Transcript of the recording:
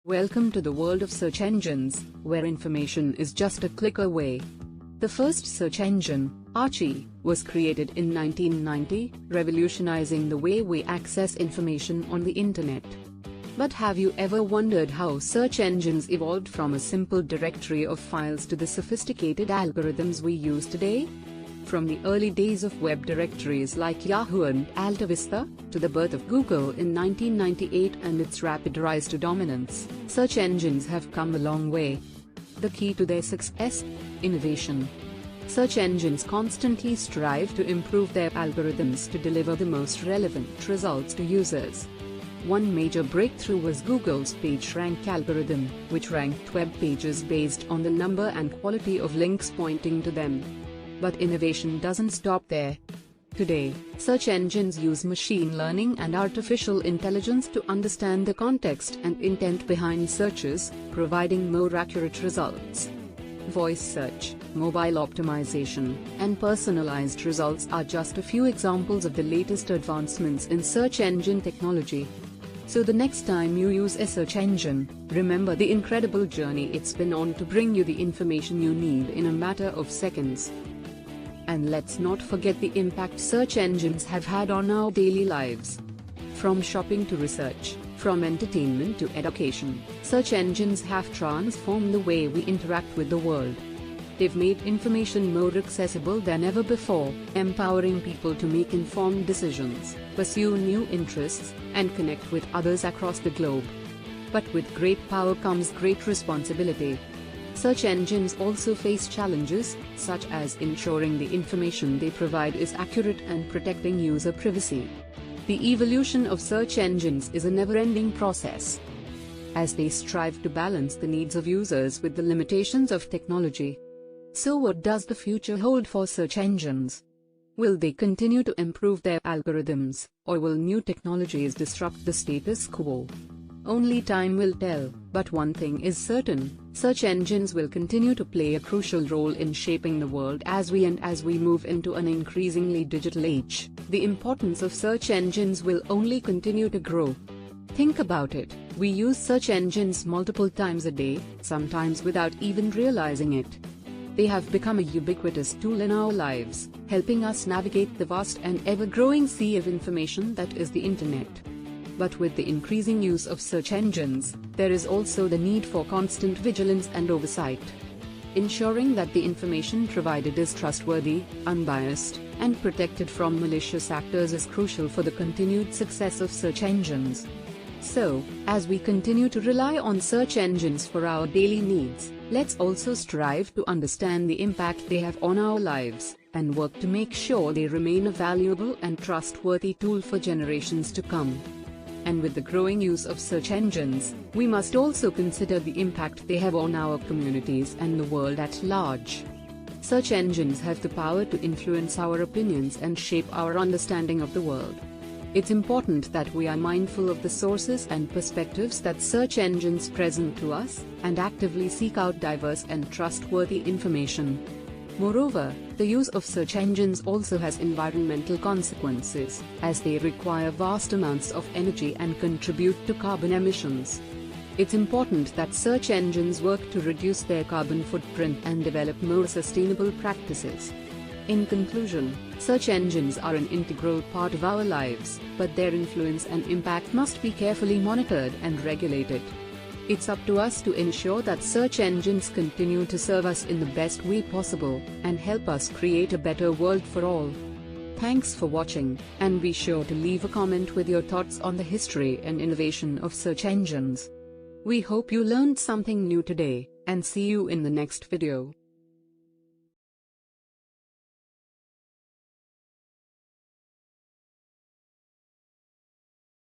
Welcome to the world of search engines, where information is just a click away. The first search engine, Archie, was created in 1990, revolutionizing the way we access information on the internet. But have you ever wondered how search engines evolved from a simple directory of files to the sophisticated algorithms we use today? From the early days of web directories like Yahoo and Alta Vista, to the birth of Google in 1998 and its rapid rise to dominance, search engines have come a long way. The key to their success? Innovation. Search engines constantly strive to improve their algorithms to deliver the most relevant results to users. One major breakthrough was Google's PageRank algorithm, which ranked web pages based on the number and quality of links pointing to them. But innovation doesn't stop there. Today, search engines use machine learning and artificial intelligence to understand the context and intent behind searches, providing more accurate results. Voice search, mobile optimization, and personalized results are just a few examples of the latest advancements in search engine technology. So the next time you use a search engine, remember the incredible journey it's been on to bring you the information you need in a matter of seconds. And let's not forget the impact search engines have had on our daily lives. From shopping to research, from entertainment to education, search engines have transformed the way we interact with the world. They've made information more accessible than ever before, empowering people to make informed decisions, pursue new interests, and connect with others across the globe. But with great power comes great responsibility. Search engines also face challenges, such as ensuring the information they provide is accurate and protecting user privacy. The evolution of search engines is a never-ending process, as they strive to balance the needs of users with the limitations of technology. So what does the future hold for search engines? Will they continue to improve their algorithms, or will new technologies disrupt the status quo? Only time will tell, but one thing is certain, search engines will continue to play a crucial role in shaping the world as we move into an increasingly digital age. The importance of search engines will only continue to grow. Think about it, we use search engines multiple times a day, sometimes without even realizing it. They have become a ubiquitous tool in our lives, helping us navigate the vast and ever-growing sea of information that is the internet. But with the increasing use of search engines, there is also the need for constant vigilance and oversight. Ensuring that the information provided is trustworthy, unbiased, and protected from malicious actors is crucial for the continued success of search engines. So, as we continue to rely on search engines for our daily needs, let's also strive to understand the impact they have on our lives, and work to make sure they remain a valuable and trustworthy tool for generations to come. And with the growing use of search engines, we must also consider the impact they have on our communities and the world at large. Search engines have the power to influence our opinions and shape our understanding of the world. It's important that we are mindful of the sources and perspectives that search engines present to us, and actively seek out diverse and trustworthy information. Moreover, the use of search engines also has environmental consequences, as they require vast amounts of energy and contribute to carbon emissions. It's important that search engines work to reduce their carbon footprint and develop more sustainable practices. In conclusion, search engines are an integral part of our lives, but their influence and impact must be carefully monitored and regulated. It's up to us to ensure that search engines continue to serve us in the best way possible, and help us create a better world for all. Thanks for watching, and be sure to leave a comment with your thoughts on the history and innovation of search engines. We hope you learned something new today, and see you in the next video.